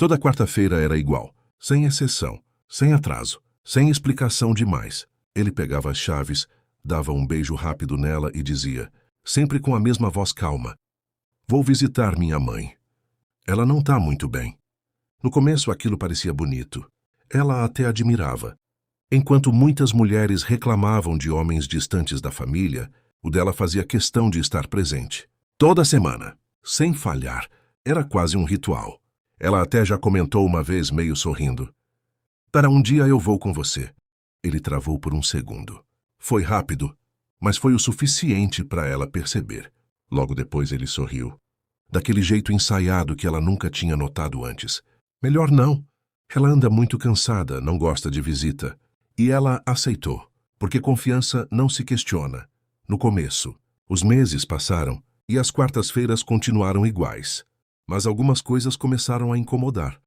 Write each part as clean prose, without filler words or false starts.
Toda quarta-feira era igual, sem exceção, sem atraso, sem explicação demais. Ele pegava as chaves, dava um beijo rápido nela e dizia, sempre com a mesma voz calma: "Vou visitar minha mãe. Ela não está muito bem." No começo aquilo parecia bonito. Ela até admirava. Enquanto muitas mulheres reclamavam de homens distantes da família, o dela fazia questão de estar presente. Toda semana, sem falhar, era quase um ritual. Ela até já comentou uma vez meio sorrindo: "Para um dia eu vou com você." Ele travou por um segundo. Foi rápido, mas foi o suficiente para ela perceber. Logo depois ele sorriu. Daquele jeito ensaiado que ela nunca tinha notado antes. Melhor não. Ela anda muito cansada, não gosta de visita. E ela aceitou, porque confiança não se questiona. No começo, os meses passaram e as quartas-feiras continuaram iguais. Mas algumas coisas começaram a incomodar.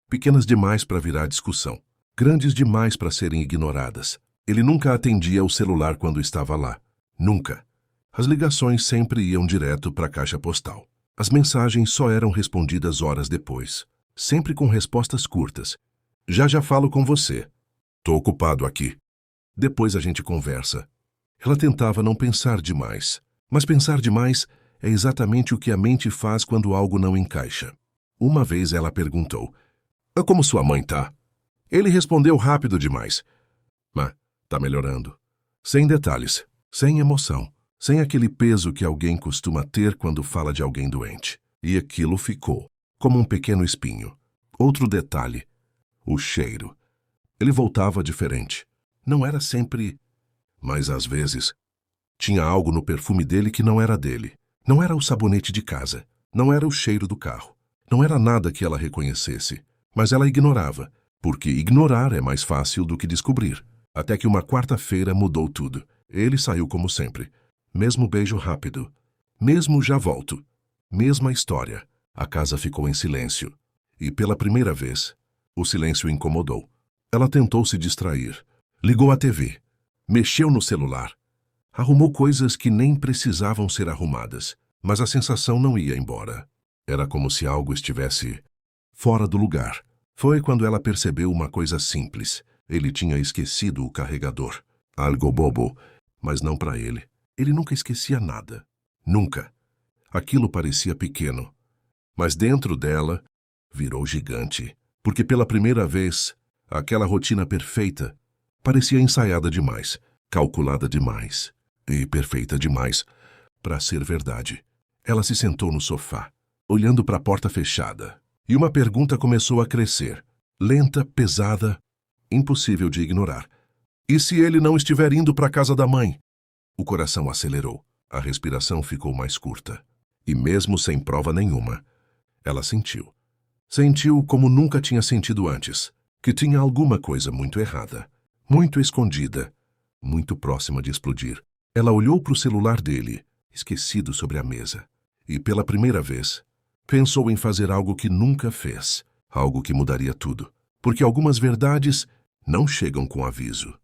Pequenas demais para virar discussão. Grandes demais para serem ignoradas. Ele nunca atendia o celular quando estava lá. Nunca. As ligações sempre iam direto para a caixa postal. As mensagens só eram respondidas horas depois. Sempre com respostas curtas. Já falo com você. Tô ocupado aqui. Depois a gente conversa." Ela tentava não pensar demais. Mas pensar demais é exatamente o que a mente faz quando algo não encaixa. Uma vez ela perguntou: "Como sua mãe tá?" Ele respondeu rápido demais: "Mas tá melhorando." Sem detalhes, sem emoção, sem aquele peso que alguém costuma ter quando fala de alguém doente. E aquilo ficou, como um pequeno espinho. Outro detalhe: o cheiro. Ele voltava diferente. Não era sempre, mas às vezes. Tinha algo no perfume dele que não era dele. Não era o sabonete de casa. Não era o cheiro do carro. Não era nada que ela reconhecesse. Mas ela ignorava, porque ignorar é mais fácil do que descobrir. Até que uma quarta-feira mudou tudo. Ele saiu como sempre. Mesmo beijo rápido. Mesmo já volto. Mesma história. A casa ficou em silêncio. E pela primeira vez, o silêncio incomodou. Ela tentou se distrair. Ligou a TV. Mexeu no celular. Arrumou coisas que nem precisavam ser arrumadas. Mas a sensação não ia embora. Era como se algo estivesse fora do lugar. Foi quando ela percebeu uma coisa simples. Ele tinha esquecido o carregador. Algo bobo, mas não para ele. Ele nunca esquecia nada. Nunca. Aquilo parecia pequeno. Mas dentro dela, virou gigante. Porque pela primeira vez, aquela rotina perfeita parecia ensaiada demais, calculada demais e perfeita demais para ser verdade. Ela se sentou no sofá, olhando para a porta fechada. E uma pergunta começou a crescer. Lenta, pesada, impossível de ignorar. E se ele não estiver indo para a casa da mãe? O coração acelerou. A respiração ficou mais curta. E mesmo sem prova nenhuma, ela sentiu. Sentiu como nunca tinha sentido antes, que tinha alguma coisa muito errada, muito escondida, muito próxima de explodir. Ela olhou para o celular dele, esquecido sobre a mesa, e pela primeira vez, pensou em fazer algo que nunca fez, algo que mudaria tudo. Porque algumas verdades não chegam com aviso.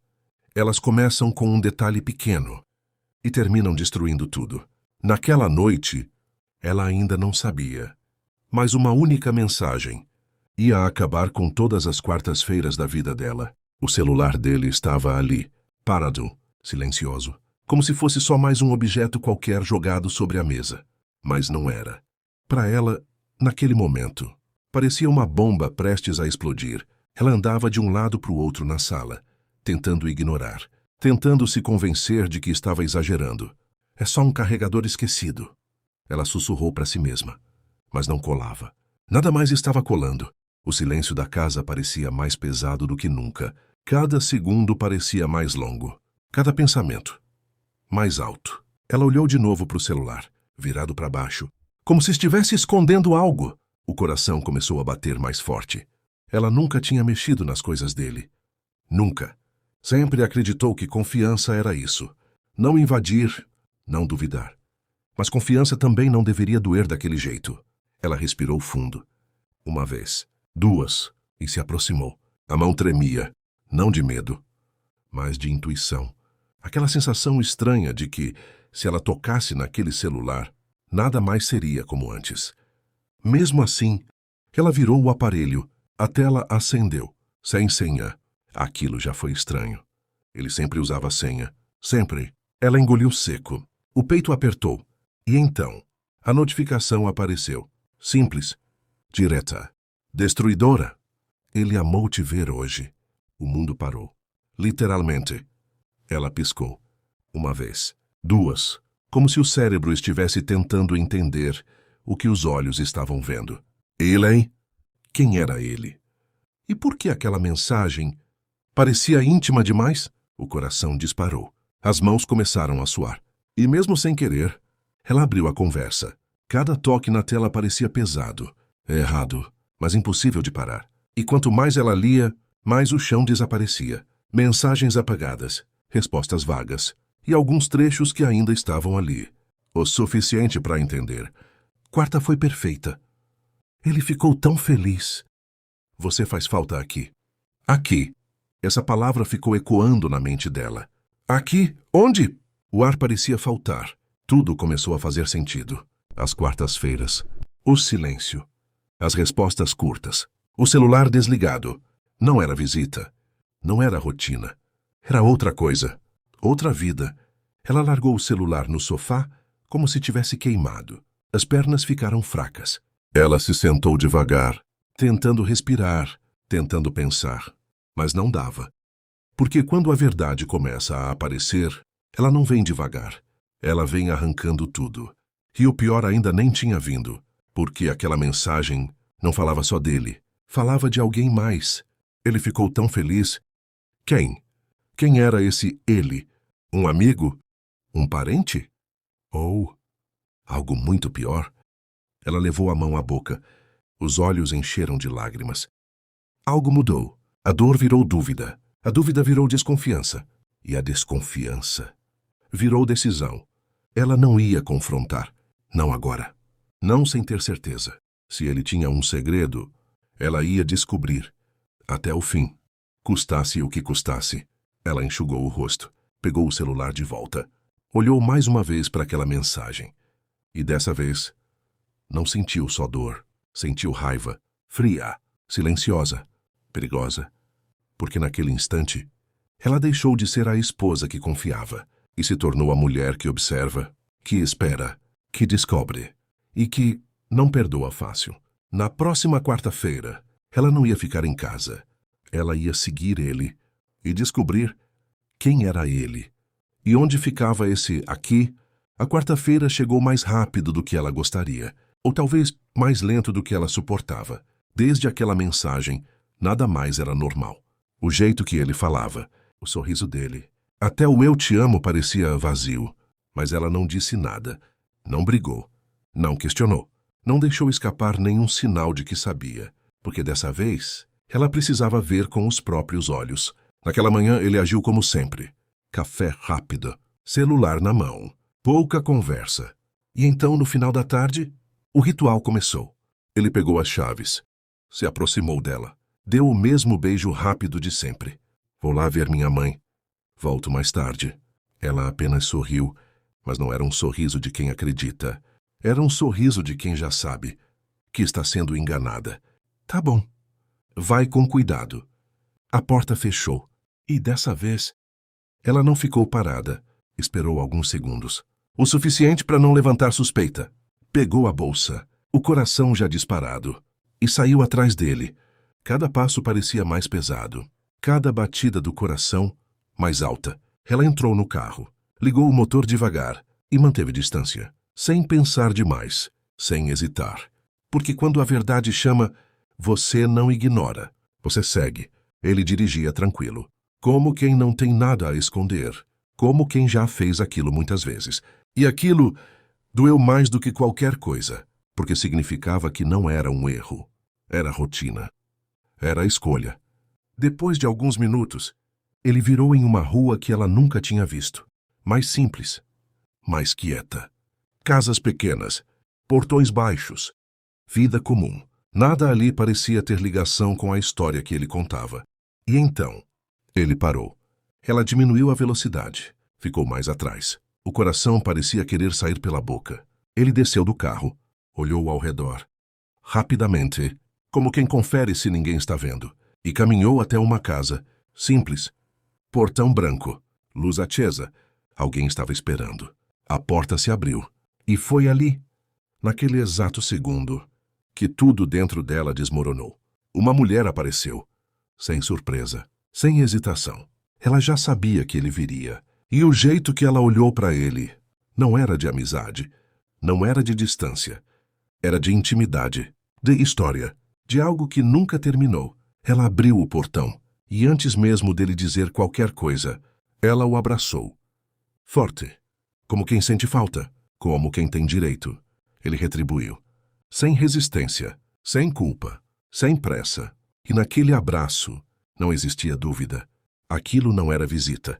Elas começam com um detalhe pequeno e terminam destruindo tudo. Naquela noite, ela ainda não sabia. Mas uma única mensagem ia acabar com todas as quartas-feiras da vida dela. O celular dele estava ali, parado, silencioso, como se fosse só mais um objeto qualquer jogado sobre a mesa. Mas não era. Para ela, naquele momento, parecia uma bomba prestes a explodir. Ela andava de um lado para o outro na sala, tentando ignorar, tentando se convencer de que estava exagerando. É só um carregador esquecido. Ela sussurrou para si mesma. Mas não colava. Nada mais estava colando. O silêncio da casa parecia mais pesado do que nunca. Cada segundo parecia mais longo. Cada pensamento mais alto. Ela olhou de novo para o celular, virado para baixo, como se estivesse escondendo algo. O coração começou a bater mais forte. Ela nunca tinha mexido nas coisas dele. Nunca. Sempre acreditou que confiança era isso. Não invadir, não duvidar. Mas confiança também não deveria doer daquele jeito. Ela respirou fundo. Uma vez, duas, e se aproximou. A mão tremia, não de medo, mas de intuição. Aquela sensação estranha de que, se ela tocasse naquele celular, nada mais seria como antes. Mesmo assim, Ela virou o aparelho. A tela acendeu. Sem senha. Aquilo já foi estranho. Ele sempre usava senha. Sempre. Ela engoliu seco. O peito apertou. E então, a notificação apareceu. Simples. Direta. Destruidora. Ele amou te ver hoje. O mundo parou. Literalmente. Ela piscou. Uma vez. Duas. Como se o cérebro estivesse tentando entender o que os olhos estavam vendo. Ele? Quem era ele? E por que aquela mensagem parecia íntima demais? O coração disparou. As mãos começaram a suar. E mesmo sem querer, ela abriu a conversa. Cada toque na tela parecia pesado. Errado, mas impossível de parar. E quanto mais ela lia, mais o chão desaparecia. Mensagens apagadas, respostas vagas, e alguns trechos que ainda estavam ali. O suficiente para entender. Quarta foi perfeita. Ele ficou tão feliz. Você faz falta aqui. Aqui. Essa palavra ficou ecoando na mente dela. Aqui? Onde? O ar parecia faltar. Tudo começou a fazer sentido. As quartas-feiras. O silêncio. As respostas curtas. O celular desligado. Não era visita. Não era rotina. Era outra coisa. Outra vida. Ela largou o celular no sofá como se tivesse queimado. As pernas ficaram fracas. Ela se sentou devagar, tentando respirar, tentando pensar. Mas não dava. Porque quando a verdade começa a aparecer, ela não vem devagar. Ela vem arrancando tudo. E o pior ainda nem tinha vindo, porque aquela mensagem não falava só dele. Falava de alguém mais. Ele ficou tão feliz. Quem? Quem era esse ele? Um amigo? Um parente? Ou algo muito pior? Ela levou a mão à boca. Os olhos encheram de lágrimas. Algo mudou. A dor virou dúvida. A dúvida virou desconfiança. E a desconfiança virou decisão. Ela não ia confrontar. Não agora. Não sem ter certeza. Se ele tinha um segredo, ela ia descobrir. Até o fim. Custasse o que custasse. Ela enxugou o rosto. Pegou o celular de volta. Olhou mais uma vez para aquela mensagem. E dessa vez, não sentiu só dor. Sentiu raiva. Fria. Silenciosa. Perigosa. Porque naquele instante, ela deixou de ser a esposa que confiava e se tornou a mulher que observa, que espera, que descobre e que não perdoa fácil. Na próxima quarta-feira, ela não ia ficar em casa. Ela ia seguir ele e descobrir quem era ele e onde ficava esse aqui. A quarta-feira chegou mais rápido do que ela gostaria, ou talvez mais lento do que ela suportava. Desde aquela mensagem, nada mais era normal. O jeito que ele falava, o sorriso dele. Até o eu te amo parecia vazio, mas ela não disse nada, não brigou, não questionou, não deixou escapar nenhum sinal de que sabia, porque dessa vez ela precisava ver com os próprios olhos. Naquela manhã ele agiu como sempre. Café rápido, celular na mão, pouca conversa. E então, no final da tarde, o ritual começou. Ele pegou as chaves, se aproximou dela. Deu o mesmo beijo rápido de sempre. Vou lá ver minha mãe. Volto mais tarde. Ela apenas sorriu, mas não era um sorriso de quem acredita. Era um sorriso de quem já sabe que está sendo enganada. Tá bom. Vai com cuidado. A porta fechou. E dessa vez, ela não ficou parada. Esperou alguns segundos. O suficiente para não levantar suspeita. Pegou a bolsa, o coração já disparado, e saiu atrás dele. Cada passo parecia mais pesado. Cada batida do coração mais alta. Ela entrou no carro, ligou o motor devagar e manteve distância, sem pensar demais, sem hesitar. Porque quando a verdade chama, você não ignora, você segue. Ele dirigia tranquilo, como quem não tem nada a esconder, como quem já fez aquilo muitas vezes. E aquilo doeu mais do que qualquer coisa, porque significava que não era um erro, era rotina. Era a escolha. Depois de alguns minutos, ele virou em uma rua que ela nunca tinha visto. Mais simples, mais quieta. Casas pequenas, portões baixos, vida comum. Nada ali parecia ter ligação com a história que ele contava. E então, ele parou. Ela diminuiu a velocidade, ficou mais atrás. O coração parecia querer sair pela boca. Ele desceu do carro, olhou ao redor. Rapidamente, como quem confere se ninguém está vendo, e caminhou até uma casa, simples. Portão branco, luz acesa. Alguém estava esperando. A porta se abriu, e foi ali, naquele exato segundo, que tudo dentro dela desmoronou. Uma mulher apareceu, sem surpresa, sem hesitação. Ela já sabia que ele viria, e o jeito que ela olhou para ele não era de amizade, não era de distância, era de intimidade, de história, de algo que nunca terminou. Ela abriu o portão, e antes mesmo dele dizer qualquer coisa, ela o abraçou. Forte, como quem sente falta, como quem tem direito. Ele retribuiu, sem resistência, sem culpa, sem pressa. E naquele abraço não existia dúvida. Aquilo não era visita.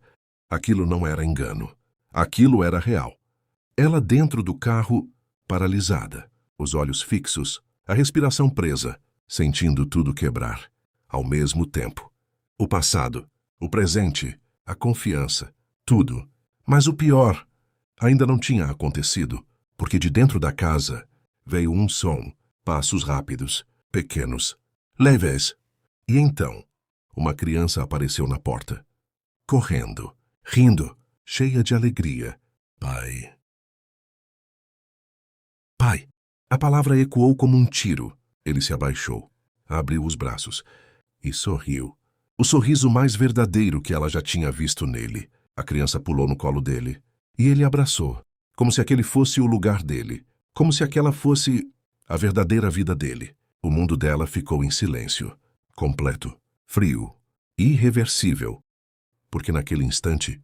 Aquilo não era engano. Aquilo era real. Ela dentro do carro, paralisada, os olhos fixos, a respiração presa, sentindo tudo quebrar, ao mesmo tempo. O passado, o presente, a confiança, tudo. Mas o pior ainda não tinha acontecido, porque de dentro da casa veio um som, passos rápidos, pequenos, leves. E então, uma criança apareceu na porta, correndo, rindo, cheia de alegria. Pai. Pai. A palavra ecoou como um tiro. Ele se abaixou, abriu os braços e sorriu. O sorriso mais verdadeiro que ela já tinha visto nele. A criança pulou no colo dele e ele abraçou, como se aquele fosse o lugar dele, como se aquela fosse a verdadeira vida dele. O mundo dela ficou em silêncio, completo, frio, irreversível, porque naquele instante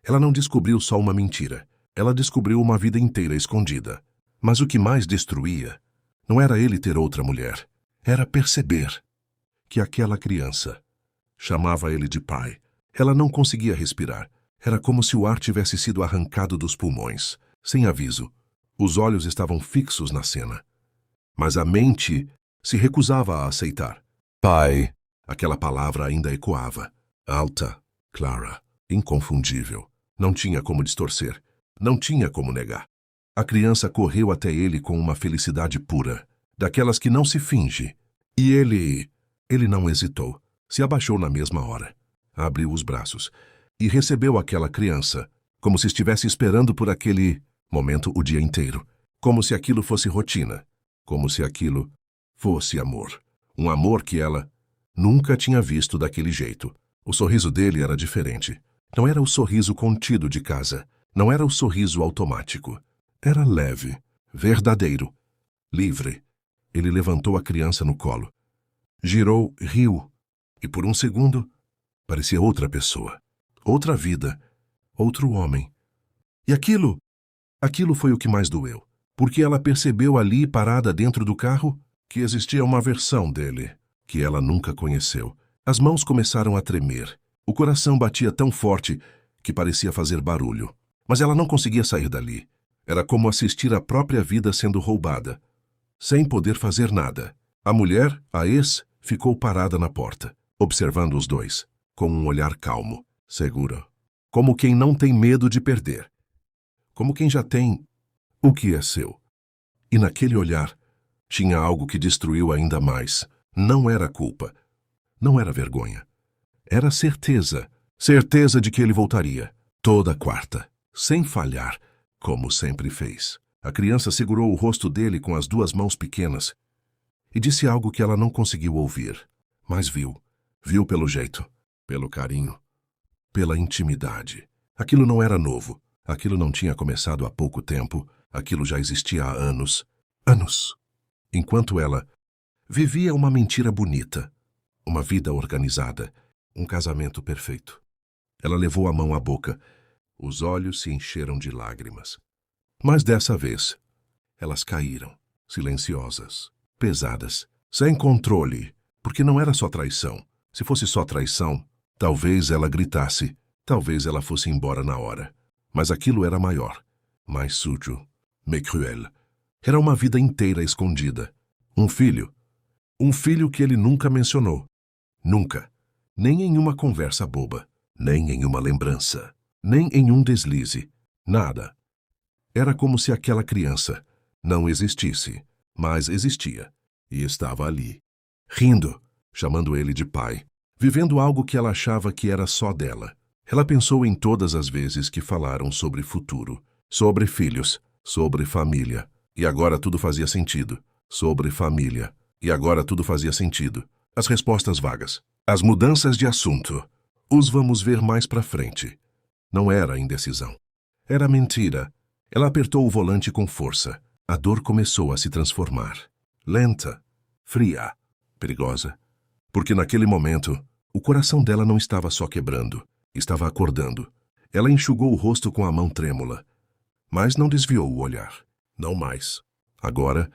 ela não descobriu só uma mentira, ela descobriu uma vida inteira escondida. Mas o que mais destruía não era ele ter outra mulher, era perceber que aquela criança chamava ele de pai. Ela não conseguia respirar. Era como se o ar tivesse sido arrancado dos pulmões, sem aviso. Os olhos estavam fixos na cena. Mas a mente se recusava a aceitar. Pai. Aquela palavra ainda ecoava. Alta, clara, inconfundível. Não tinha como distorcer. Não tinha como negar. A criança correu até ele com uma felicidade pura, daquelas que não se finge. E ele não hesitou. Se abaixou na mesma hora. Abriu os braços e recebeu aquela criança, como se estivesse esperando por aquele momento o dia inteiro. Como se aquilo fosse rotina. Como se aquilo fosse amor. Um amor que ela nunca tinha visto daquele jeito. O sorriso dele era diferente. Não era o sorriso contido de casa. Não era o sorriso automático. Era leve, verdadeiro, livre. Ele levantou a criança no colo. Girou, riu. E por um segundo, parecia outra pessoa. Outra vida. Outro homem. E aquilo foi o que mais doeu. Porque ela percebeu ali, parada dentro do carro, que existia uma versão dele, que ela nunca conheceu. As mãos começaram a tremer. O coração batia tão forte que parecia fazer barulho. Mas ela não conseguia sair dali. Era como assistir a própria vida sendo roubada, sem poder fazer nada. A mulher, a ex, ficou parada na porta, observando os dois, com um olhar calmo, seguro, como quem não tem medo de perder, como quem já tem o que é seu. E naquele olhar tinha algo que destruiu ainda mais. Não era culpa, não era vergonha. Era certeza, certeza de que ele voltaria, toda quarta, sem falhar, como sempre fez. A criança segurou o rosto dele com as duas mãos pequenas e disse algo que ela não conseguiu ouvir, mas viu. Viu pelo jeito, pelo carinho, pela intimidade. Aquilo não era novo. Aquilo não tinha começado há pouco tempo. Aquilo já existia há anos. Anos. Enquanto ela vivia uma mentira bonita, uma vida organizada, um casamento perfeito. Ela levou a mão à boca. Os olhos se encheram de lágrimas. Mas dessa vez, elas caíram, silenciosas, pesadas, sem controle, porque não era só traição. Se fosse só traição, talvez ela gritasse, talvez ela fosse embora na hora. Mas aquilo era maior, mais sujo, mais cruel. Era uma vida inteira escondida. Um filho que ele nunca mencionou. Nunca. Nem em uma conversa boba, nem em uma lembrança. Nem em um deslize. Nada. Era como se aquela criança não existisse, mas existia. E estava ali. rindo, chamando ele de pai, vivendo algo que ela achava que era só dela. Ela pensou em todas as vezes que falaram sobre futuro, sobre filhos, sobre família, e agora tudo fazia sentido. Sobre família, e agora tudo fazia sentido. As respostas vagas, as mudanças de assunto. Os vamos ver mais pra frente. Não era indecisão. Era mentira. Ela apertou o volante com força. A dor começou a se transformar. Lenta, fria, perigosa. Porque naquele momento, o coração dela não estava só quebrando, estava acordando. Ela enxugou o rosto com a mão trêmula, mas não desviou o olhar. Não mais. Agora,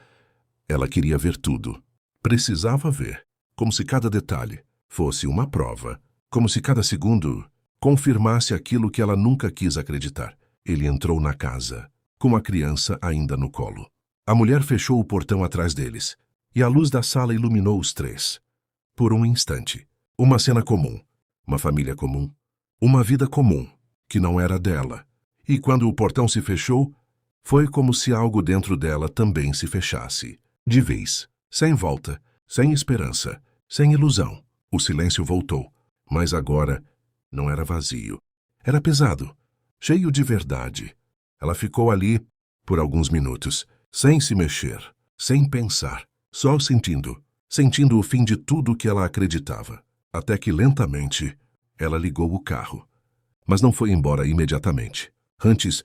ela queria ver tudo. Precisava ver. Como se cada detalhe fosse uma prova. Como se cada segundo confirmasse aquilo que ela nunca quis acreditar. Ele entrou na casa, com a criança ainda no colo. A mulher fechou o portão atrás deles, e a luz da sala iluminou os três. Por um instante. Uma cena comum. Uma família comum. Uma vida comum, que não era dela. E quando o portão se fechou, foi como se algo dentro dela também se fechasse. De vez. Sem volta. Sem esperança. Sem ilusão. O silêncio voltou. Mas agora não era vazio. Era pesado. Cheio de verdade. Ela ficou ali por alguns minutos, sem se mexer, sem pensar, só sentindo. Sentindo o fim de tudo que ela acreditava. Até que lentamente ela ligou o carro. Mas não foi embora imediatamente. Antes,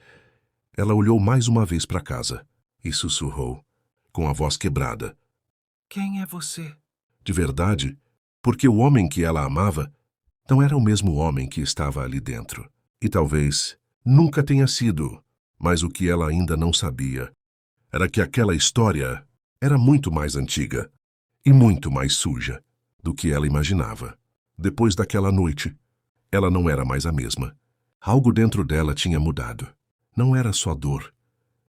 ela olhou mais uma vez para casa e sussurrou, com a voz quebrada. Quem é você? De verdade, porque o homem que ela amava não era o mesmo homem que estava ali dentro. E talvez nunca tenha sido, mas o que ela ainda não sabia era que aquela história era muito mais antiga e muito mais suja do que ela imaginava. Depois daquela noite, ela não era mais a mesma. Algo dentro dela tinha mudado. Não era só dor,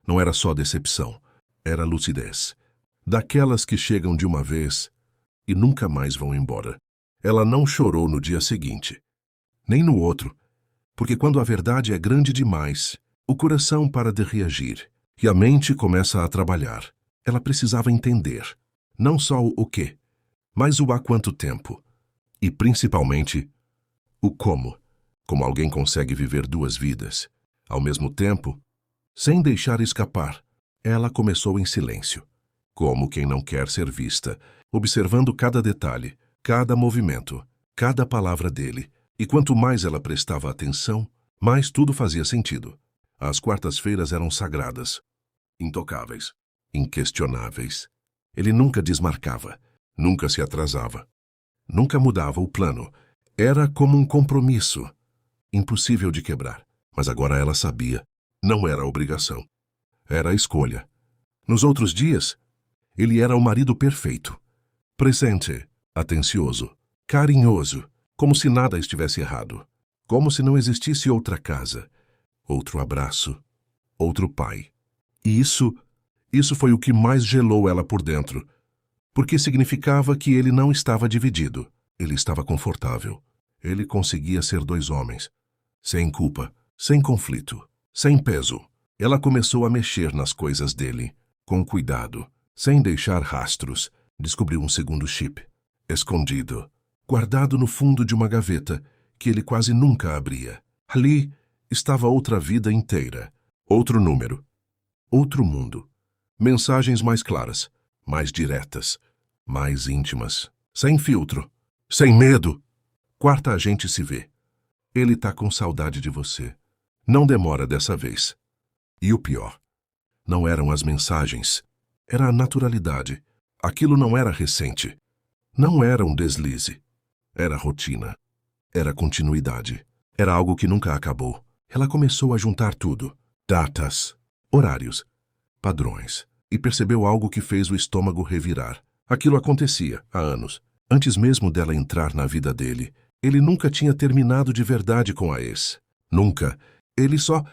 não era só decepção, era lucidez. Daquelas que chegam de uma vez e nunca mais vão embora. Ela não chorou no dia seguinte, nem no outro, porque quando a verdade é grande demais, o coração para de reagir e a mente começa a trabalhar. Ela precisava entender, não só o quê, mas o há quanto tempo. E principalmente, o como. Como alguém consegue viver duas vidas ao mesmo tempo, sem deixar escapar. Ela começou em silêncio, como quem não quer ser vista, observando cada detalhe, cada movimento, cada palavra dele. E quanto mais ela prestava atenção, mais tudo fazia sentido. As quartas-feiras eram sagradas, intocáveis, inquestionáveis. Ele nunca desmarcava, nunca se atrasava, nunca mudava o plano. Era como um compromisso, impossível de quebrar. Mas agora ela sabia. Não era obrigação. Era a escolha. Nos outros dias, ele era o marido perfeito. Presente, atencioso, carinhoso, como se nada estivesse errado. Como se não existisse outra casa, outro abraço, outro pai. E isso foi o que mais gelou ela por dentro, porque significava que ele não estava dividido. Ele estava confortável. Ele conseguia ser dois homens, sem culpa, sem conflito, sem peso. Ela começou a mexer nas coisas dele, com cuidado, sem deixar rastros. Descobriu um segundo chip, escondido, guardado no fundo de uma gaveta que ele quase nunca abria. Ali estava outra vida inteira, outro número, outro mundo. Mensagens mais claras, mais diretas, mais íntimas, sem filtro, sem medo. Quarta a gente se vê. Ele tá com saudade de você. Não demora dessa vez. E o pior, não eram as mensagens, era a naturalidade. Aquilo não era recente. Não era um deslize. Era rotina. Era continuidade. Era algo que nunca acabou. Ela começou a juntar tudo. Datas, horários, padrões. E percebeu algo que fez o estômago revirar. Aquilo acontecia há anos. Antes mesmo dela entrar na vida dele. Ele nunca tinha terminado de verdade com a ex. Nunca. Ele só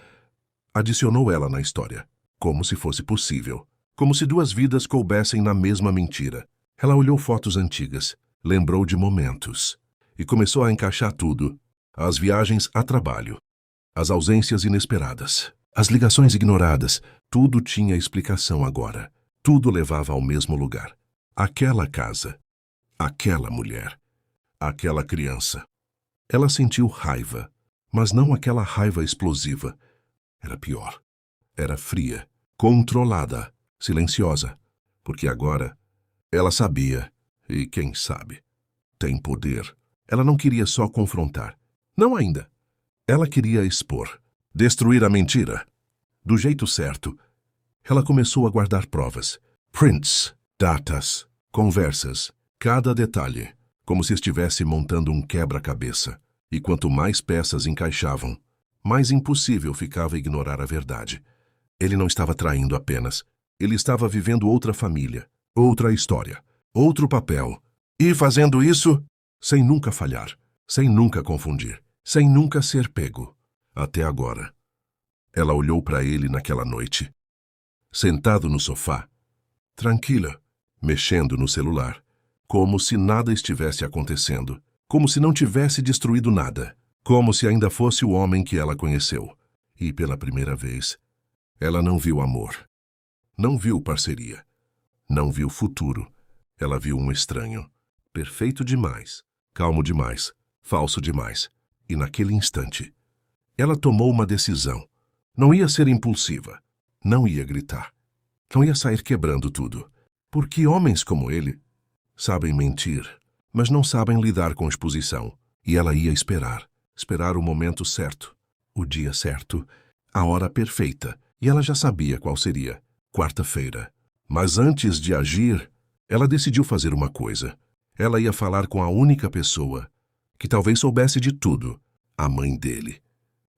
adicionou ela na história. Como se fosse possível. Como se duas vidas coubessem na mesma mentira. Ela olhou fotos antigas, lembrou de momentos e começou a encaixar tudo. As viagens a trabalho, as ausências inesperadas, as ligações ignoradas. Tudo tinha explicação agora. Tudo levava ao mesmo lugar. Aquela casa. Aquela mulher. Aquela criança. Ela sentiu raiva, mas não aquela raiva explosiva. Era pior. Era fria, controlada, silenciosa, porque agora ela sabia, e quem sabe, tem poder. Ela não queria só confrontar. Não ainda. Ela queria expor, destruir a mentira. Do jeito certo, ela começou a guardar provas, prints, datas, conversas, cada detalhe, como se estivesse montando um quebra-cabeça. E quanto mais peças encaixavam, mais impossível ficava ignorar a verdade. Ele não estava traindo apenas. Ele estava vivendo outra família, outra história, outro papel. E fazendo isso, sem nunca falhar, sem nunca confundir, sem nunca ser pego. Até agora. Ela olhou para ele naquela noite, sentado no sofá, tranquila, mexendo no celular, como se nada estivesse acontecendo, como se não tivesse destruído nada, como se ainda fosse o homem que ela conheceu. E pela primeira vez, ela não viu amor, não viu parceria, não viu futuro. Ela viu um estranho, perfeito demais, calmo demais, falso demais. E naquele instante, ela tomou uma decisão. Não ia ser impulsiva, não ia gritar, não ia sair quebrando tudo. Porque homens como ele sabem mentir, mas não sabem lidar com exposição. E ela ia esperar o momento certo, o dia certo, a hora perfeita. E ela já sabia qual seria, quarta-feira. Mas antes de agir, ela decidiu fazer uma coisa. Ela ia falar com a única pessoa que talvez soubesse de tudo, a mãe dele.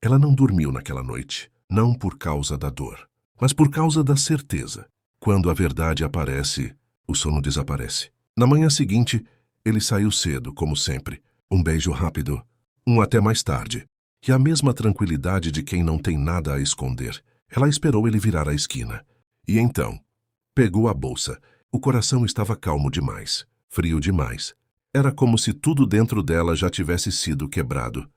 Ela não dormiu naquela noite, não por causa da dor, mas por causa da certeza. Quando a verdade aparece, o sono desaparece. Na manhã seguinte, ele saiu cedo, como sempre. Um beijo rápido, um até mais tarde. E a mesma tranquilidade de quem não tem nada a esconder. Ela esperou ele virar a esquina. E então, pegou a bolsa. O coração estava calmo demais, frio demais. Era como se tudo dentro dela já tivesse sido quebrado.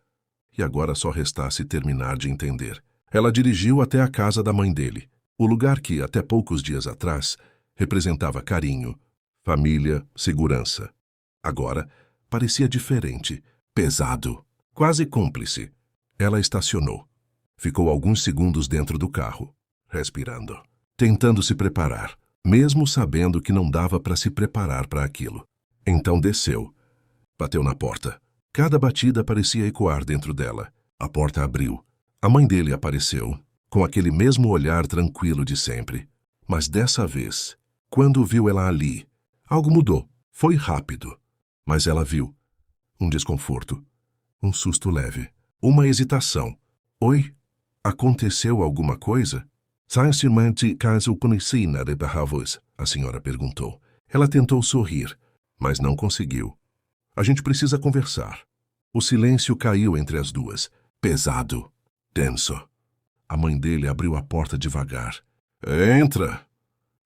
E agora só restasse terminar de entender. Ela dirigiu até a casa da mãe dele, o lugar que, até poucos dias atrás, representava carinho, família, segurança. Agora, parecia diferente, pesado, quase cúmplice. Ela estacionou. Ficou alguns segundos dentro do carro, respirando, tentando se preparar, mesmo sabendo que não dava para se preparar para aquilo. Então desceu. Bateu na porta. Cada batida parecia ecoar dentro dela. A porta abriu. A mãe dele apareceu, com aquele mesmo olhar tranquilo de sempre. Mas dessa vez, quando viu ela ali, algo mudou. Foi rápido. Mas ela viu. Um desconforto. Um susto leve. Uma hesitação. Oi? Aconteceu alguma coisa? Sinceramente, caso conhecina de barravos, a senhora perguntou. Ela tentou sorrir, mas não conseguiu. A gente precisa conversar. O silêncio caiu entre as duas. Pesado. Tenso. A mãe dele abriu a porta devagar. Entra!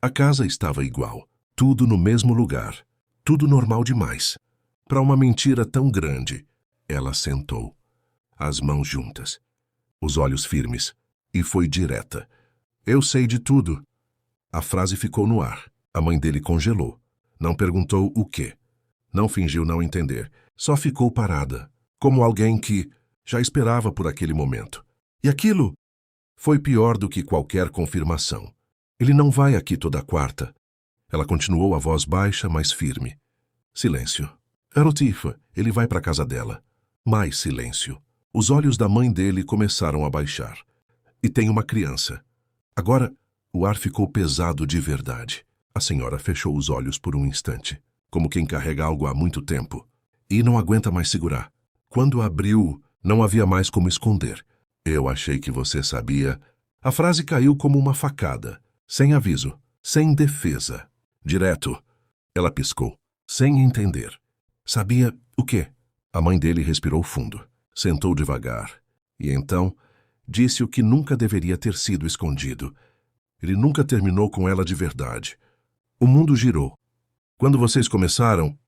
A casa estava igual. Tudo no mesmo lugar. Tudo normal demais. Para uma mentira tão grande. Ela sentou. As mãos juntas. Os olhos firmes. E foi direta. Eu sei de tudo. A frase ficou no ar. A mãe dele congelou. Não perguntou o quê. Não fingiu não entender. Só ficou parada. Como alguém que já esperava por aquele momento. E aquilo foi pior do que qualquer confirmação. Ele não vai aqui toda quarta. Ela continuou a voz baixa, mas firme. Silêncio. Era o Tifa. Ele vai para a casa dela. Mais silêncio. Os olhos da mãe dele começaram a baixar. E tem uma criança. Agora, o ar ficou pesado de verdade. A senhora fechou os olhos por um instante, como quem carrega algo há muito tempo, e não aguenta mais segurar. Quando abriu, não havia mais como esconder. Eu achei que você sabia. A frase caiu como uma facada, sem aviso, sem defesa. Direto. Ela piscou, sem entender. Sabia o quê? A mãe dele respirou fundo, sentou devagar, e então disse o que nunca deveria ter sido escondido. Ele nunca terminou com ela de verdade. O mundo girou. Quando vocês começaram,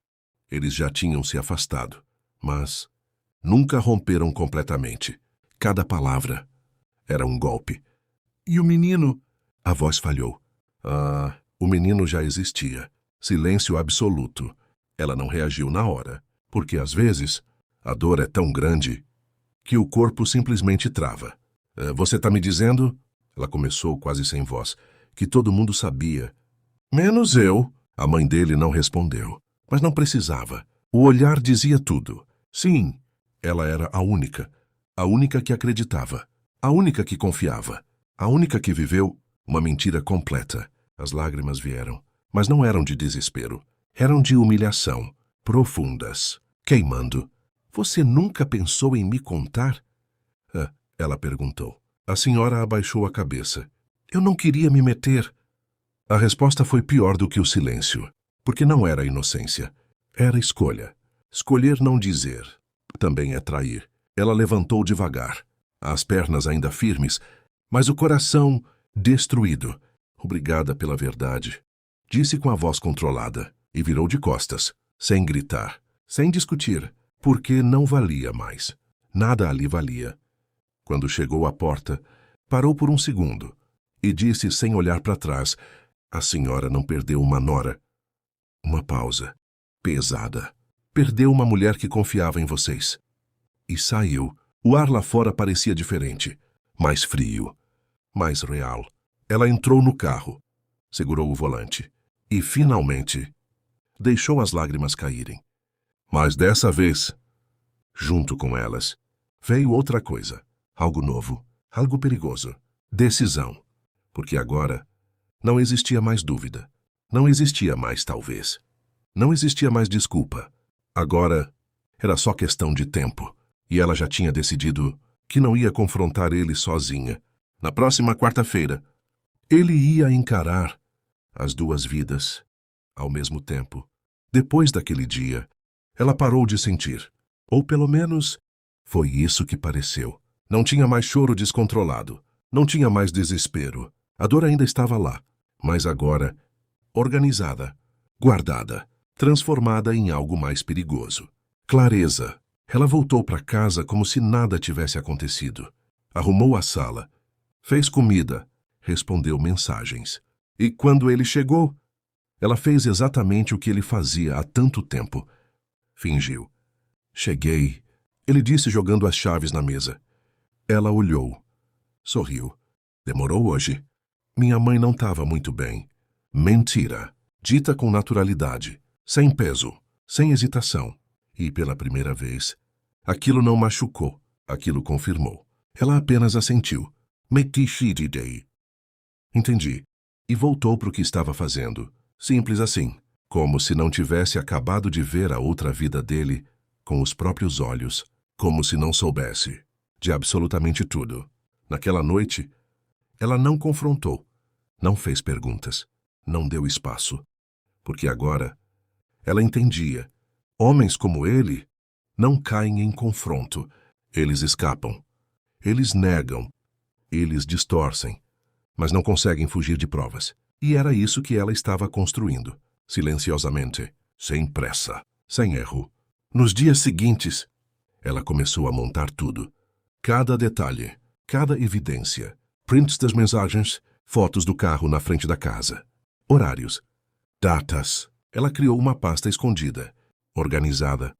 eles já tinham se afastado, mas nunca romperam completamente. Cada palavra era um golpe. E o menino? A voz falhou. O menino já existia. Silêncio absoluto. Ela não reagiu na hora, porque às vezes a dor é tão grande que o corpo simplesmente trava. Você está me dizendo, ela começou quase sem voz, que todo mundo sabia. Menos eu. A mãe dele não respondeu, mas não precisava. O olhar dizia tudo. Sim, ela era a única que acreditava, a única que confiava, a única que viveu uma mentira completa. As lágrimas vieram, mas não eram de desespero, eram de humilhação, profundas, queimando. Você nunca pensou em me contar? Ela perguntou. A senhora abaixou a cabeça. Eu não queria me meter. A resposta foi pior do que o silêncio, porque não era inocência, era escolha. Escolher não dizer também é trair. Ela levantou devagar, as pernas ainda firmes, mas o coração destruído. Obrigada pela verdade, disse com a voz controlada, e virou de costas, sem gritar, sem discutir, porque não valia mais. Nada ali valia. Quando chegou à porta, parou por um segundo e disse sem olhar para trás: a senhora não perdeu uma nora. Uma pausa, pesada. Perdeu uma mulher que confiava em vocês. E saiu. O ar lá fora parecia diferente, mais frio, mais real. Ela entrou no carro, segurou o volante e, finalmente, deixou as lágrimas caírem. Mas dessa vez, junto com elas, veio outra coisa, algo novo, algo perigoso, decisão. Porque agora não existia mais dúvida, não existia mais talvez, não existia mais desculpa. Agora era só questão de tempo, e ela já tinha decidido que não ia confrontar ele sozinha. Na próxima quarta-feira, ele ia encarar as duas vidas ao mesmo tempo. Depois daquele dia, ela parou de sentir, ou pelo menos foi isso que pareceu. Não tinha mais choro descontrolado, não tinha mais desespero. A dor ainda estava lá, mas agora organizada, guardada, transformada em algo mais perigoso. Clareza. Ela voltou para casa como se nada tivesse acontecido. Arrumou a sala, fez comida, respondeu mensagens. E quando ele chegou, ela fez exatamente o que ele fazia há tanto tempo. Fingiu. Cheguei, ele disse jogando as chaves na mesa. Ela olhou, sorriu. Demorou hoje. Minha mãe não estava muito bem. Mentira, dita com naturalidade, sem peso, sem hesitação. E pela primeira vez, aquilo não machucou, aquilo confirmou. Ela apenas assentiu. Day. Entendi. E voltou para o que estava fazendo. Simples assim, como se não tivesse acabado de ver a outra vida dele com os próprios olhos, como se não soubesse de absolutamente tudo. Naquela noite, ela não confrontou, não fez perguntas, não deu espaço, porque agora ela entendia. Homens como ele não caem em confronto. Eles escapam. Eles negam. Eles distorcem. Mas não conseguem fugir de provas. E era isso que ela estava construindo. Silenciosamente. Sem pressa. Sem erro. Nos dias seguintes, ela começou a montar tudo. Cada detalhe. Cada evidência. Prints das mensagens. Fotos do carro na frente da casa. Horários. Datas. Ela criou uma pasta escondida. Organizada,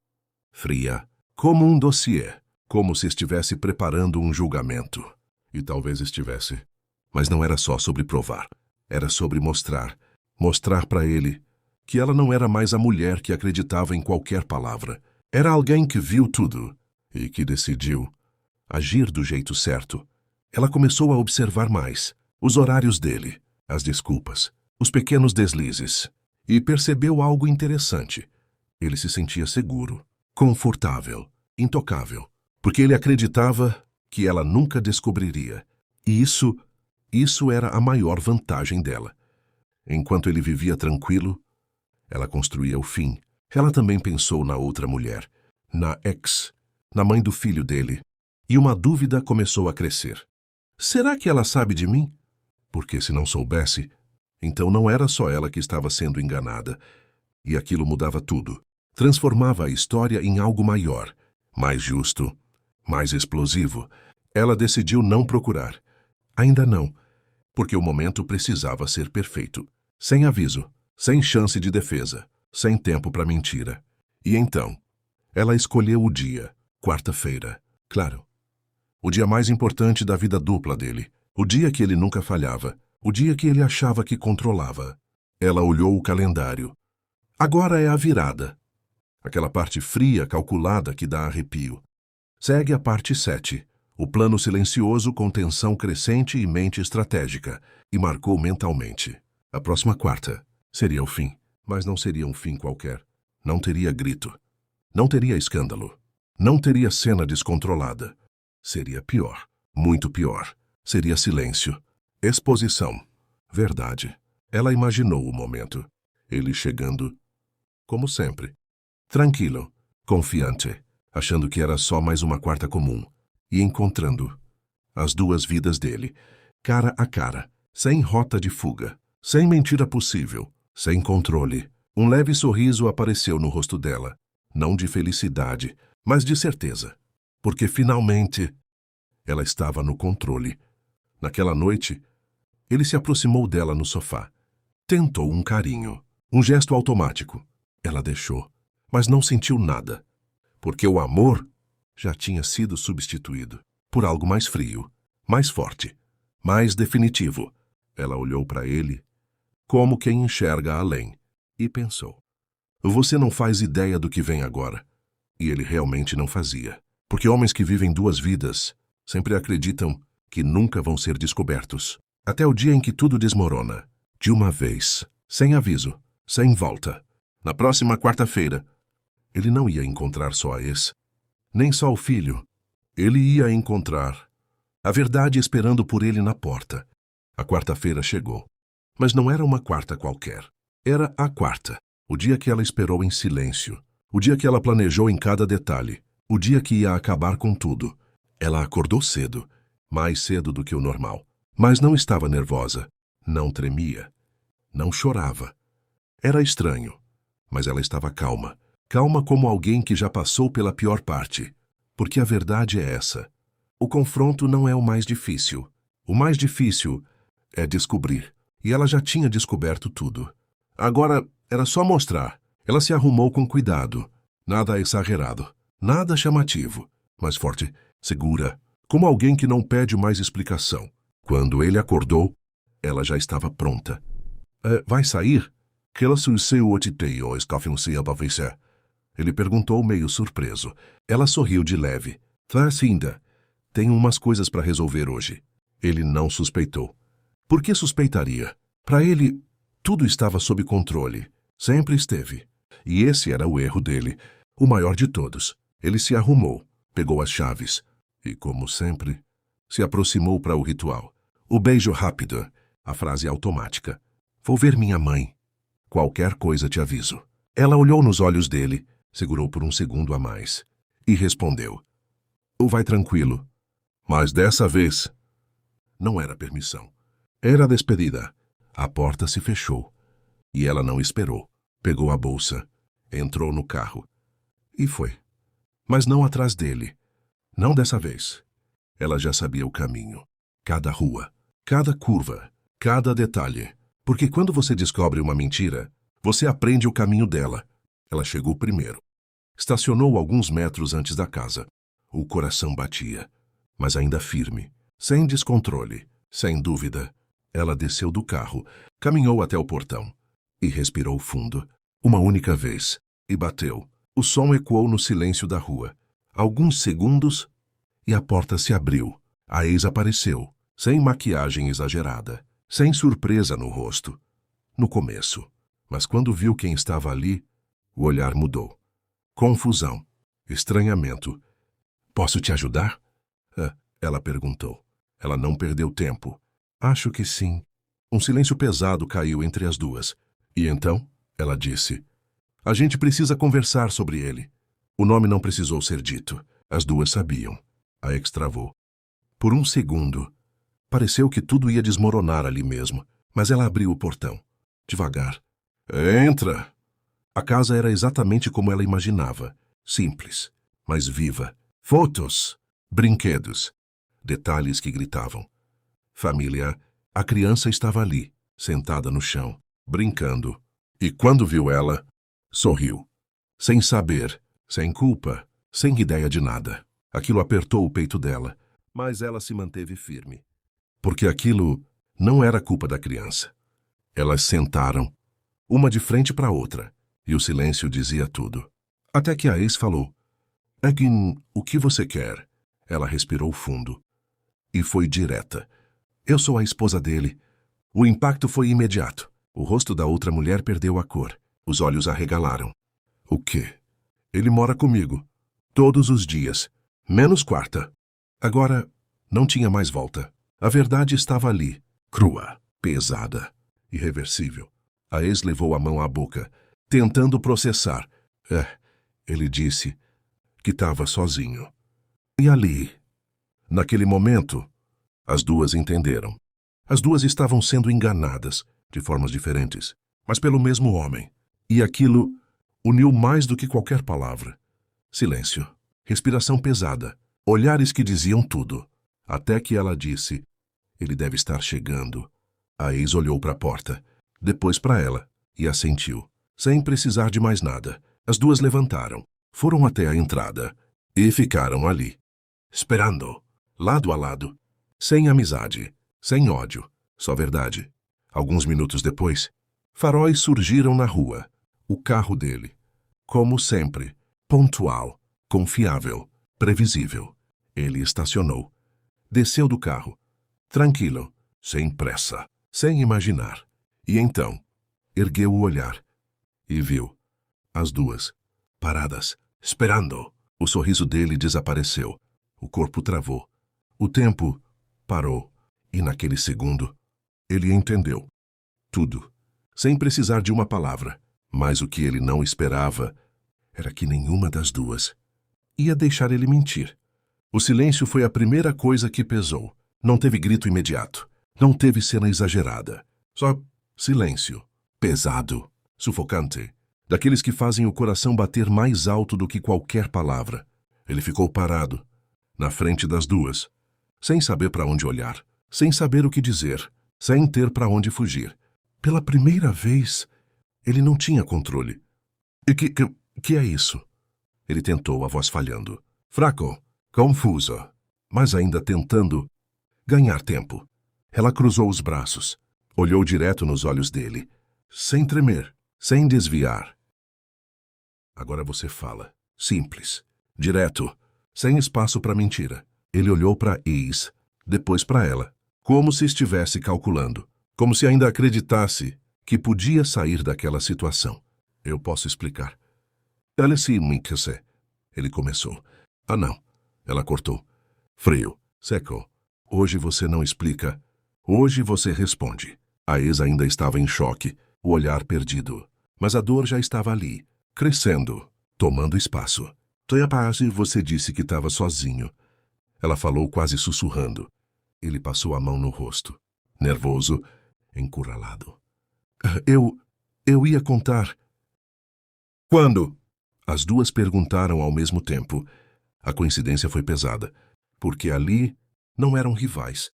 fria, como um dossiê, como se estivesse preparando um julgamento. E talvez estivesse. Mas não era só sobre provar. Era sobre mostrar para ele que ela não era mais a mulher que acreditava em qualquer palavra. Era alguém que viu tudo e que decidiu agir do jeito certo. Ela começou a observar mais os horários dele, as desculpas, os pequenos deslizes, e percebeu algo interessante. Ele se sentia seguro, confortável, intocável, porque ele acreditava que ela nunca descobriria. E isso era a maior vantagem dela. Enquanto ele vivia tranquilo, ela construía o fim. Ela também pensou na outra mulher, na ex, na mãe do filho dele, e uma dúvida começou a crescer. Será que ela sabe de mim? Porque se não soubesse, então não era só ela que estava sendo enganada, e aquilo mudava tudo. Transformava a história em algo maior, mais justo, mais explosivo. Ela decidiu não procurar. Ainda não, porque o momento precisava ser perfeito. Sem aviso, sem chance de defesa. sem tempo para mentira. E então, ela escolheu o dia, quarta-feira, claro. O dia mais importante da vida dupla dele, o dia que ele nunca falhava, o dia que ele achava que controlava. Ela olhou o calendário. Agora é a virada. Aquela parte fria, calculada que dá arrepio. Segue a parte 7, o plano silencioso com tensão crescente e mente estratégica, e marcou mentalmente. A próxima quarta seria o fim, mas não seria um fim qualquer. Não teria grito. Não teria escândalo. Não teria cena descontrolada. Seria pior, muito pior. Seria silêncio. Exposição. Verdade. Ela imaginou o momento. Ele chegando, como sempre. Tranquilo, confiante, achando que era só mais uma quarta comum. E encontrando as duas vidas dele, cara a cara, sem rota de fuga, sem mentira possível, sem controle. Um leve sorriso apareceu no rosto dela. Não de felicidade, mas de certeza. Porque finalmente ela estava no controle. Naquela noite, ele se aproximou dela no sofá. Tentou um carinho, um gesto automático. Ela deixou, mas não sentiu nada. Porque o amor já tinha sido substituído por algo mais frio, mais forte, mais definitivo. Ela olhou para ele como quem enxerga além e pensou: você não faz ideia do que vem agora. E ele realmente não fazia. Porque homens que vivem duas vidas sempre acreditam que nunca vão ser descobertos. Até o dia em que tudo desmorona. De uma vez, sem aviso, sem volta. Na próxima quarta-feira, ele não ia encontrar só a ex, nem só o filho. Ele ia encontrar a verdade esperando por ele na porta. A quarta-feira chegou. Mas não era uma quarta qualquer. Era a quarta. O dia que ela esperou em silêncio. O dia que ela planejou em cada detalhe. O dia que ia acabar com tudo. Ela acordou cedo. Mais cedo do que o normal. Mas não estava nervosa. Não tremia. Não chorava. Era estranho. Mas ela estava calma. Calma como alguém que já passou pela pior parte. Porque a verdade é essa. O confronto não é o mais difícil. O mais difícil é descobrir. E ela já tinha descoberto tudo. Agora era só mostrar. Ela se arrumou com cuidado. Nada exagerado. Nada chamativo. Mas forte, segura. Como alguém que não pede mais explicação. Quando ele acordou, ela já estava pronta. Vai sair? Ele perguntou meio surpreso. Ela sorriu de leve. Ainda. Tenho umas coisas para resolver hoje. Ele não suspeitou. Por que suspeitaria? Para ele, tudo estava sob controle. Sempre esteve. E esse era o erro dele, o maior de todos. Ele se arrumou, pegou as chaves e, como sempre, se aproximou para o ritual. O beijo rápido, a frase automática. Vou ver minha mãe. Qualquer coisa te aviso. Ela olhou nos olhos dele, segurou por um segundo a mais e respondeu. Vai tranquilo. Mas dessa vez, não era permissão. Era despedida. A porta se fechou. E ela não esperou. Pegou a bolsa, entrou no carro. E foi. Mas não atrás dele. Não dessa vez. Ela já sabia o caminho. Cada rua, cada curva, cada detalhe. Porque quando você descobre uma mentira, você aprende o caminho dela. Ela chegou primeiro. Estacionou alguns metros antes da casa. O coração batia, mas ainda firme, sem descontrole, sem dúvida. Ela desceu do carro, caminhou até o portão e respirou fundo, uma única vez, e bateu. O som ecoou no silêncio da rua. Alguns segundos e a porta se abriu. A ex apareceu, sem maquiagem exagerada, sem surpresa no rosto. No começo, mas quando viu quem estava ali, o olhar mudou. Confusão, estranhamento. Posso te ajudar? Ela perguntou. Ela não perdeu tempo. Acho que sim. Um silêncio pesado caiu entre as duas. E então, ela disse, a gente precisa conversar sobre ele. O nome não precisou ser dito. As duas sabiam. A ex travou. Por um segundo, pareceu que tudo ia desmoronar ali mesmo, mas ela abriu o portão. Devagar. Entra! A casa era exatamente como ela imaginava. Simples, mas viva. Fotos, brinquedos, detalhes que gritavam. Família, a criança estava ali, sentada no chão, brincando. E quando viu ela, Sorriu. Sem saber, sem culpa, sem ideia de nada. Aquilo apertou o peito dela, mas ela se manteve firme. Porque aquilo não era culpa da criança. Elas sentaram, uma de frente para a outra, e o silêncio dizia tudo. Até que a ex falou: Egin, o que você quer? Ela respirou fundo. E foi direta. Eu sou a esposa dele. O impacto foi imediato. O rosto da outra mulher perdeu a cor. Os olhos arregalaram. O quê? Ele mora comigo. Todos os dias. Menos quarta. Agora, não tinha mais volta. A verdade estava ali. Crua. Pesada. Irreversível. A ex levou a mão à boca, tentando processar. Ele disse que estava sozinho. E ali, naquele momento, as duas entenderam. As duas estavam sendo enganadas, de formas diferentes, mas pelo mesmo homem. E aquilo uniu mais do que qualquer palavra. Silêncio, respiração pesada, olhares que diziam tudo. Até que ela disse: ele deve estar chegando. A ex olhou para a porta, depois para ela, e assentiu. Sem precisar de mais nada, as duas levantaram, foram até a entrada e ficaram ali, esperando, lado a lado, sem amizade, sem ódio, só verdade. Alguns minutos depois, faróis surgiram na rua. O carro dele, como sempre, pontual, confiável, previsível. Ele estacionou. Desceu do carro, tranquilo, sem pressa, sem imaginar. E então, ergueu o olhar e viu as duas, paradas, esperando. O sorriso dele desapareceu. O corpo travou. O tempo parou. E naquele segundo, ele entendeu. Tudo, sem precisar de uma palavra. Mas o que ele não esperava era que nenhuma das duas ia deixar ele mentir. O silêncio foi a primeira coisa que pesou. Não teve grito imediato. Não teve cena exagerada. Só silêncio. Pesado. Sufocante. Daqueles que fazem o coração bater mais alto do que qualquer palavra. Ele ficou parado, na frente das duas, sem saber para onde olhar, sem saber o que dizer, sem ter para onde fugir. Pela primeira vez, ele não tinha controle. E que é isso? Ele tentou, a voz falhando. Fraco, confuso, mas ainda tentando ganhar tempo. Ela cruzou os braços, olhou direto nos olhos dele, sem tremer, sem desviar. Agora você fala. Simples, direto, sem espaço para mentira. Ele olhou para ex, depois para ela, como se estivesse calculando, como se ainda acreditasse que podia sair daquela situação. Eu posso explicar. Ela se me quer. Ele começou. Ah, não. Ela cortou. Frio, seco. Hoje você não explica. Hoje você responde. A ex ainda estava em choque, o olhar perdido. Mas a dor já estava ali, crescendo, tomando espaço. Toyapase, você disse que estava sozinho. Ela falou quase sussurrando. Ele passou a mão no rosto, nervoso, encurralado. Eu ia contar. Quando? As duas perguntaram ao mesmo tempo. A coincidência foi pesada, porque ali não eram rivais.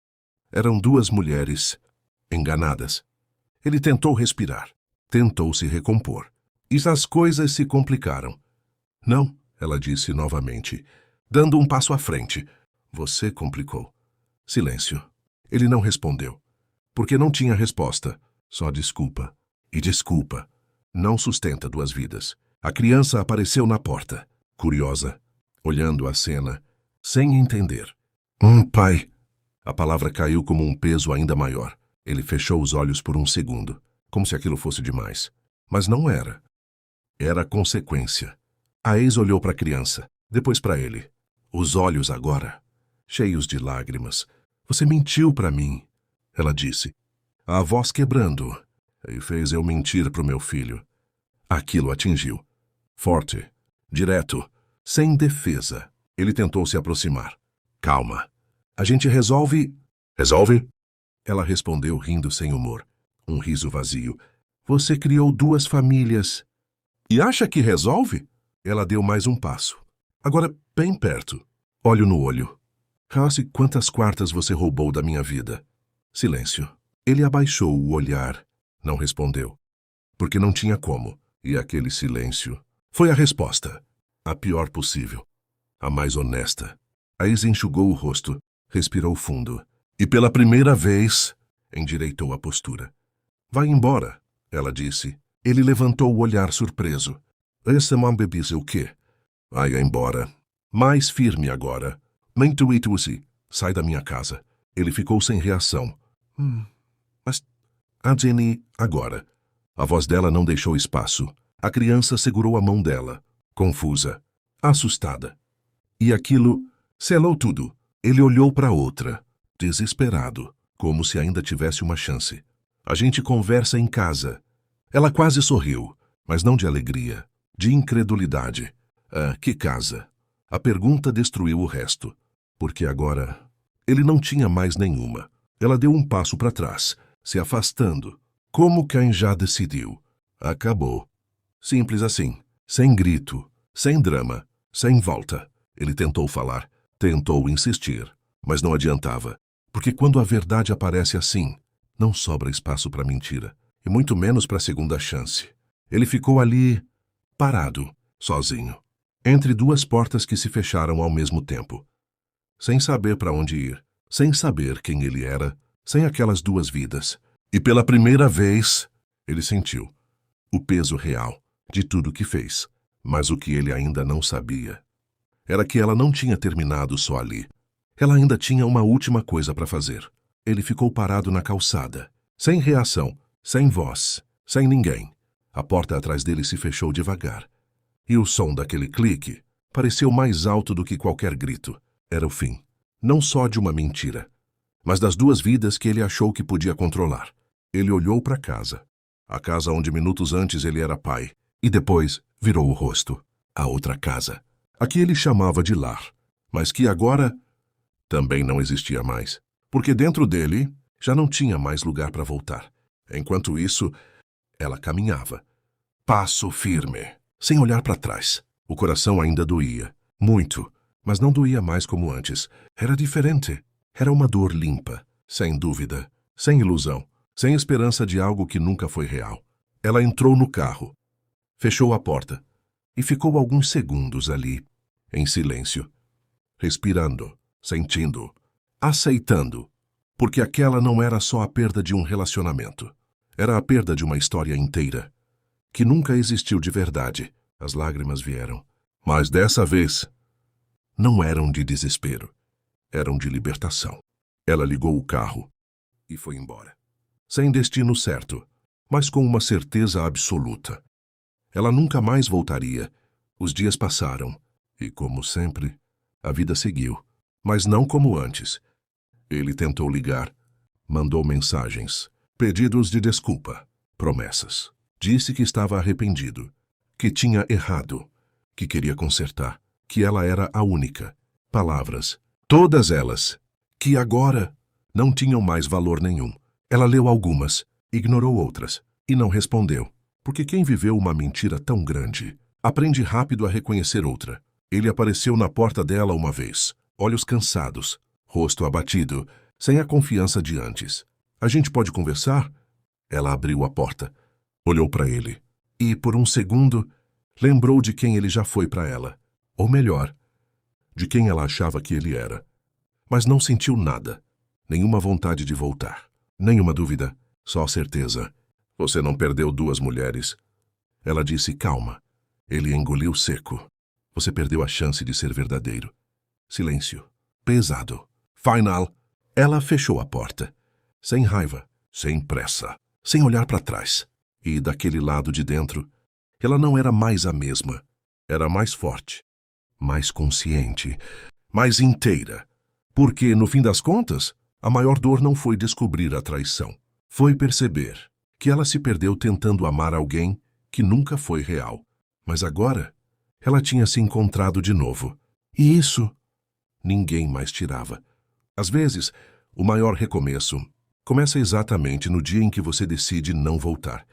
Eram duas mulheres enganadas. Ele tentou respirar, tentou se recompor. E as coisas se complicaram. Não, ela disse novamente, dando um passo à frente. Você complicou. Silêncio. Ele não respondeu, porque não tinha resposta. Só desculpa. E desculpa não sustenta duas vidas. A criança apareceu na porta, curiosa, olhando a cena, sem entender. Pai. A palavra caiu como um peso ainda maior. Ele fechou os olhos por um segundo, como se aquilo fosse demais. Mas não era. Era consequência. A ex olhou para a criança, depois para ele. Os olhos agora, cheios de lágrimas. Você mentiu para mim, ela disse. A voz quebrando, e fez eu mentir para o meu filho. Aquilo atingiu. Forte, direto, sem defesa. Ele tentou se aproximar. Calma. A gente resolve... Resolve? Ela respondeu rindo sem humor. Um riso vazio. Você criou duas famílias. E acha que resolve? Ela deu mais um passo. Agora, bem perto. Olho no olho. House, quantas quartas você roubou da minha vida? Silêncio. Ele abaixou o olhar. Não respondeu. Porque não tinha como. E aquele silêncio foi a resposta, a pior possível, a mais honesta. A ex enxugou o rosto, respirou fundo e, pela primeira vez, endireitou a postura. Vai embora, ela disse. Ele levantou o olhar surpreso. Essa mãe bebise o quê? Vai embora. Mais firme agora. Mentuitusi, sai da minha casa. Ele ficou sem reação. Mas a Jenny agora. A voz dela não deixou espaço. A criança segurou a mão dela, confusa, assustada. E aquilo selou tudo. Ele olhou para outra, desesperado, como se ainda tivesse uma chance. A gente conversa em casa. Ela quase sorriu, mas não de alegria, de incredulidade. Ah, que casa? A pergunta destruiu o resto, porque agora ele não tinha mais nenhuma. Ela deu um passo para trás, se afastando, como quem já decidiu. Acabou. Simples assim, sem grito, sem drama, sem volta. Ele tentou falar, tentou insistir, mas não adiantava, porque quando a verdade aparece assim, não sobra espaço para mentira, e muito menos para segunda chance. Ele ficou ali, parado, sozinho, entre duas portas que se fecharam ao mesmo tempo, sem saber para onde ir, sem saber quem ele era, sem aquelas duas vidas. E pela primeira vez, ele sentiu o peso real de tudo que fez. Mas o que ele ainda não sabia era que ela não tinha terminado só ali. Ela ainda tinha uma última coisa para fazer. Ele ficou parado na calçada, sem reação, sem voz, sem ninguém. A porta atrás dele se fechou devagar. E o som daquele clique pareceu mais alto do que qualquer grito. Era o fim, não só de uma mentira, mas das duas vidas que ele achou que podia controlar. Ele olhou para casa, a casa onde minutos antes ele era pai, e depois virou o rosto. A outra casa, a que ele chamava de lar, mas que agora também não existia mais, porque dentro dele já não tinha mais lugar para voltar. Enquanto isso, ela caminhava, passo firme, sem olhar para trás. O coração ainda doía, muito, mas não doía mais como antes. Era diferente. Era uma dor limpa, sem dúvida, sem ilusão, sem esperança de algo que nunca foi real. Ela entrou no carro, fechou a porta e ficou alguns segundos ali, em silêncio, respirando, sentindo, aceitando, porque aquela não era só a perda de um relacionamento. Era a perda de uma história inteira, que nunca existiu de verdade. As lágrimas vieram, mas dessa vez não eram de desespero, eram de libertação. Ela ligou o carro e foi embora, sem destino certo, mas com uma certeza absoluta. Ela nunca mais voltaria. Os dias passaram e, como sempre, a vida seguiu, mas não como antes. Ele tentou ligar, mandou mensagens, pedidos de desculpa, promessas. Disse que estava arrependido, que tinha errado, que queria consertar, que ela era a única. Palavras, todas elas, que agora não tinham mais valor nenhum. Ela leu algumas, ignorou outras e não respondeu, porque quem viveu uma mentira tão grande aprende rápido a reconhecer outra. Ele apareceu na porta dela uma vez, olhos cansados, rosto abatido, sem a confiança de antes. A gente pode conversar? Ela abriu a porta, olhou para ele e, por um segundo, lembrou de quem ele já foi para ela. Ou melhor, de quem ela achava que ele era. Mas não sentiu nada, nenhuma vontade de voltar, nenhuma dúvida, só certeza. Você não perdeu duas mulheres. Ela disse calma. Ele engoliu seco. Você perdeu a chance de ser verdadeiro. Silêncio. Pesado. Final. Ela fechou a porta. Sem raiva, sem pressa, sem olhar para trás. E daquele lado de dentro, ela não era mais a mesma. Era mais forte, mais consciente, mais inteira. Porque, no fim das contas, a maior dor não foi descobrir a traição. Foi perceber que ela se perdeu tentando amar alguém que nunca foi real. Mas agora, ela tinha se encontrado de novo. E isso, ninguém mais tirava. Às vezes, o maior recomeço começa exatamente no dia em que você decide não voltar.